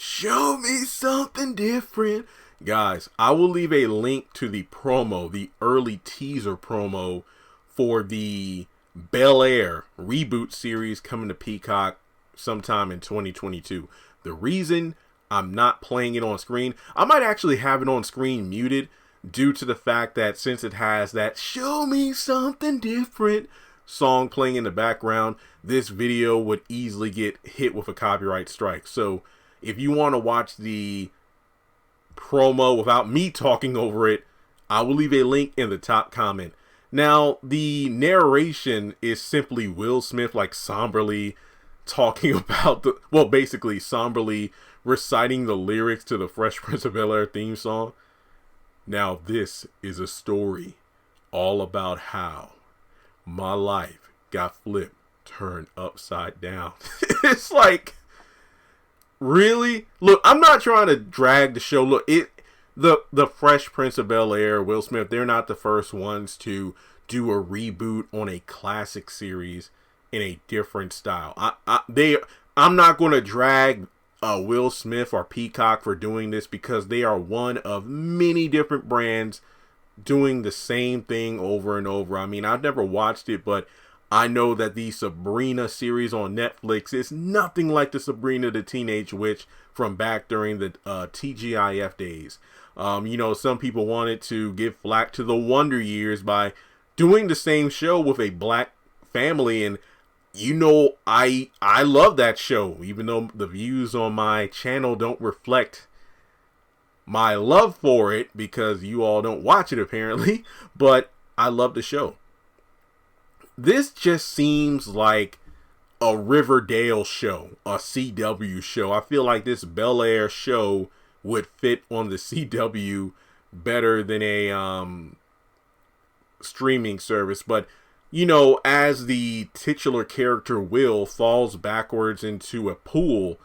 Show me something different. Guys, I will leave a link to the promo, the early teaser promo for the Bel-Air reboot series coming to Peacock sometime in 2022. The reason I'm not playing it on screen, I might actually have it on screen muted due to the fact that since it has that show me something different song playing in the background, this video would easily get hit with a copyright strike. So if you want to watch the promo without me talking over it, I will leave a link in the top comment. Now, the narration is simply Will Smith, like, somberly talking about basically somberly reciting the lyrics to the Fresh Prince of Bel-Air theme song. Now, this is a story all about how my life got flipped, turned upside down. It's like, really? Look, I'm not trying to drag the show. Look, the Fresh Prince of Bel-Air, Will Smith, they're not the first ones to do a reboot on a classic series in a different style. I'm not going to drag Will Smith or Peacock for doing this because they are one of many different brands doing the same thing over and over. I mean, I've never watched it, but I know that the Sabrina series on Netflix is nothing like the Sabrina the Teenage Witch from back during the TGIF days. Some people wanted to give flack to the Wonder Years by doing the same show with a black family, and I love that show, even though the views on my channel don't reflect my love for it because you all don't watch it apparently, but I love the show. This just seems like a Riverdale show, a CW show. I feel like this Bel-Air show would fit on the CW better than a streaming service. But, as the titular character Will falls backwards into a pool,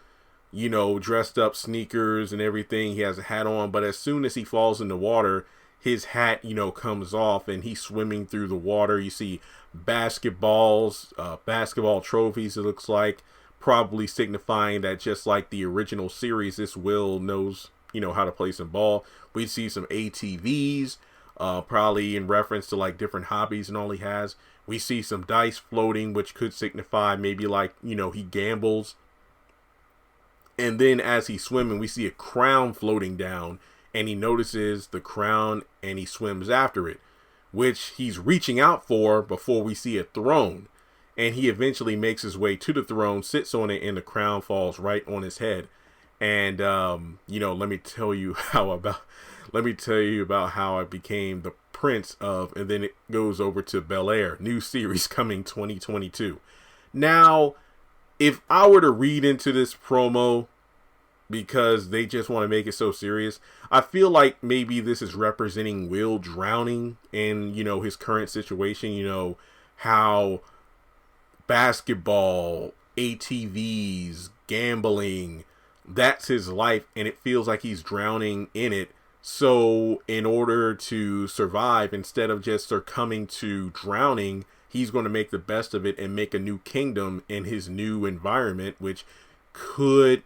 dressed up sneakers and everything, he has a hat on, but as soon as he falls in the water, his hat, comes off and he's swimming through the water. You see basketball trophies, it looks like, probably signifying that just like the original series, this Will knows, how to play some ball. We see some ATVs, probably in reference to like different hobbies and all he has. We see some dice floating, which could signify maybe like, he gambles. And then as he's swimming, we see a crown floating down, and he notices the crown and he swims after it, which he's reaching out for before we see a throne. And he eventually makes his way to the throne, sits on it, and the crown falls right on his head. And, let me tell you about how I became the prince of, and then it goes over to Bel-Air, new series coming 2022. Now, if I were to read into this promo because they just want to make it so serious, I feel like maybe this is representing Will drowning in, his current situation, how basketball, ATVs, gambling, that's his life, and it feels like he's drowning in it. So in order to survive, instead of just succumbing to drowning, he's going to make the best of it and make a new kingdom in his new environment, which could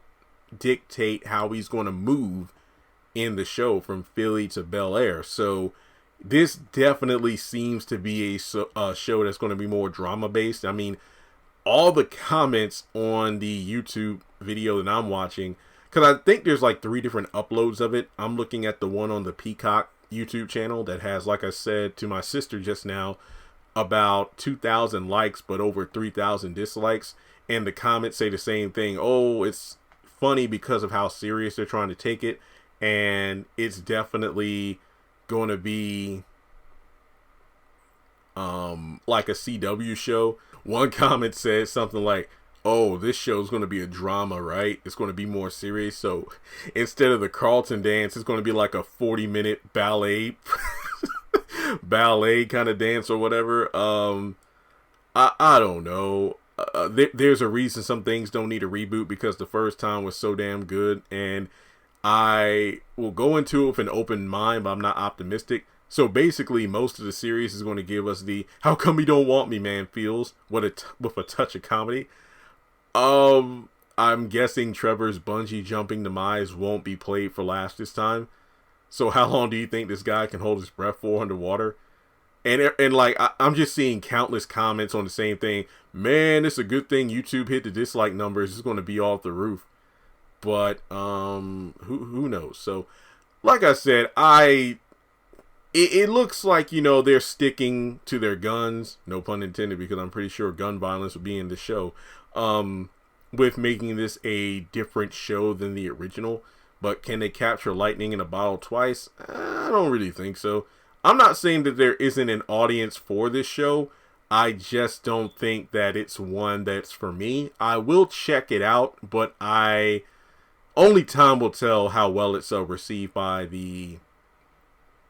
dictate how he's going to move in the show from Philly to Bel-Air. So this definitely seems to be a show that's going to be more drama based. I mean, all the comments on the YouTube video that I'm watching, because I think there's like 3 different uploads of it. I'm looking at the one on the Peacock YouTube channel that has, like I said to my sister just now, about 2,000 likes but over 3,000 dislikes, and the comments say the same thing. Oh, it's funny because of how serious they're trying to take it, and it's definitely going to be like a CW show. One comment said something like, oh, this show's going to be a drama, right? It's going to be more serious. So instead of the Carlton dance, it's going to be like a 40-minute ballet kind of dance or whatever. I don't know. There's a reason some things don't need a reboot, because the first time was so damn good, and I will go into it with an open mind, but I'm not optimistic. So basically, most of the series is going to give us the "How come you don't want me, man?" feels with a touch of comedy. I'm guessing Trevor's bungee jumping demise won't be played for last this time. So how long do you think this guy can hold his breath for underwater? And like, I'm just seeing countless comments on the same thing. Man, it's a good thing YouTube hit the dislike numbers. It's going to be off the roof. But who knows? So, like I said, it looks like, you know, they're sticking to their guns. No pun intended, because I'm pretty sure gun violence would be in the show. With making this a different show than the original. But can they capture lightning in a bottle twice? I don't really think so. I'm not saying that there isn't an audience for this show. I just don't think that it's one that's for me. I will check it out, but only time will tell how well it's received by the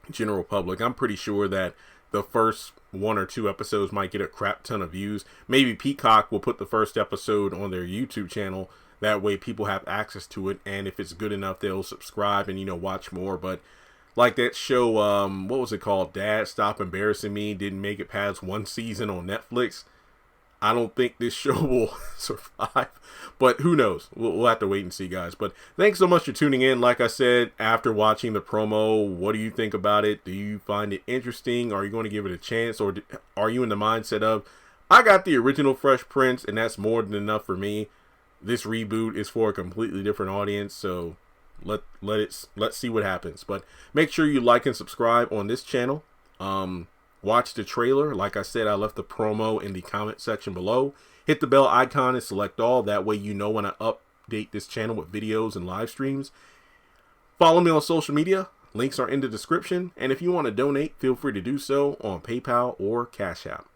general public. I'm pretty sure that the first 1 or 2 episodes might get a crap ton of views. Maybe Peacock will put the first episode on their YouTube channel. That way people have access to it, and if it's good enough, they'll subscribe and, you know, watch more. But like that show, what was it called? Dad, Stop Embarrassing Me, didn't make it past 1 season on Netflix. I don't think this show will survive, but who knows? We'll have to wait and see, guys. But thanks so much for tuning in. Like I said, after watching the promo, what do you think about it? Do you find it interesting? Are you going to give it a chance? Or are you in the mindset of, I got the original Fresh Prince, and that's more than enough for me. This reboot is for a completely different audience, so let's see what happens. But make sure you like and subscribe on this channel. Watch the trailer. Like I said, I left the promo in the comment section below. Hit the bell icon and select all. That way you know when I update this channel with videos and live streams. Follow me on social media. Links are in the description. And if you want to donate, feel free to do so on PayPal or Cash App.